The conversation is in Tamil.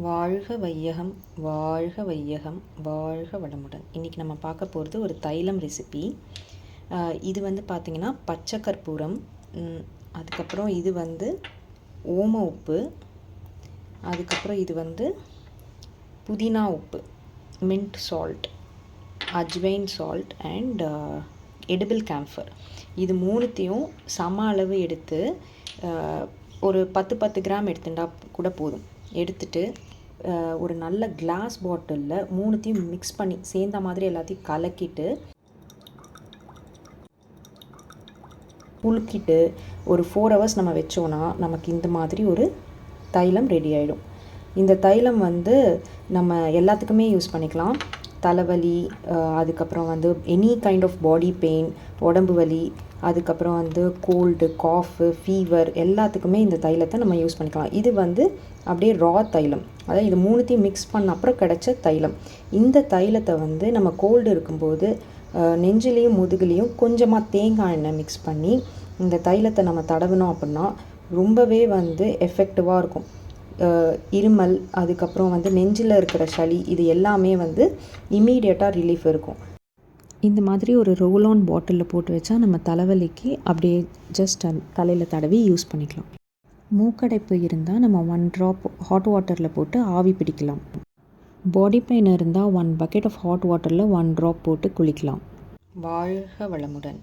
வாழ்க வையகம், வாழ்க வையகம், வாழ்க வளமுடன். இன்றைக்கி நம்ம பார்க்க போகிறது ஒரு தைலம் ரெசிபி. இது வந்து பார்த்திங்கன்னா பச்சை கற்பூரம், அதுக்கப்புறம் இது வந்து ஓம உப்பு, அதுக்கப்புறம் இது வந்து புதினா உப்பு, mint salt, ajwain salt and edible camphor. இது மூணுத்தையும் சம அளவு எடுத்து ஒரு 10 கிராம் எடுத்துட்டா கூட போதும். எடுத்துட்டு ஒரு நல்ல கிளாஸ் பாட்டிலில் மூணுத்தையும் மிக்ஸ் பண்ணி சேர்ந்த மாதிரி எல்லாத்தையும் கலக்கிட்டு புழுக்கிட்டு ஒரு 4 hours நம்ம வச்சோன்னா நமக்கு இந்த மாதிரி ஒரு தைலம் ரெடி ஆகிடும். இந்த தைலம் வந்து நம்ம எல்லாத்துக்குமே யூஸ் பண்ணிக்கலாம். தலைவலி, அதுக்கப்புறம் வந்து any kind of body pain, உடம்பு வலி, அதுக்கப்புறம் வந்து கோல்டு, காஃபு, ஃபீவர் எல்லாத்துக்குமே இந்த தைலத்தை நம்ம யூஸ் பண்ணிக்கலாம். இது வந்து அப்படியே ரா தைலம், அதாவது இது மூணுத்தையும் மிக்ஸ் பண்ண அப்புறம் கிடைச்ச தைலம். இந்த தைலத்தை வந்து நம்ம கோல்டு இருக்கும்போது நெஞ்சிலையும் முதுகுலையும் கொஞ்சமாக தேங்காய் எண்ணெய் மிக்ஸ் பண்ணி இந்த தைலத்தை நம்ம தடவினோம் அப்படின்னா ரொம்பவே வந்து எஃபெக்டிவாக இருக்கும். இருமல், அதுக்கப்புறம் வந்து நெஞ்சில் இருக்கிற சளி, இது எல்லாமே வந்து இம்மீடியட்டாக ரிலீஃப் இருக்கும். இந்த மாதிரி ஒரு ரோல் ஆன் பாட்டிலில் போட்டு வச்சா நம்ம தலைவலிக்கு அப்படியே ஜஸ்ட் தலையில் தடவி யூஸ் பண்ணிக்கலாம். மூக்கடைப்பு இருந்தால் நம்ம 1 ட்ராப் ஹாட் வாட்டரில் போட்டு ஆவி பிடிக்கலாம். பாடி பெயின் இருந்தால் 1 பக்கெட் ஆஃப் ஹாட் வாட்டரில் 1 ட்ராப் போட்டு குளிக்கலாம். வாழ்க வளமுடன்.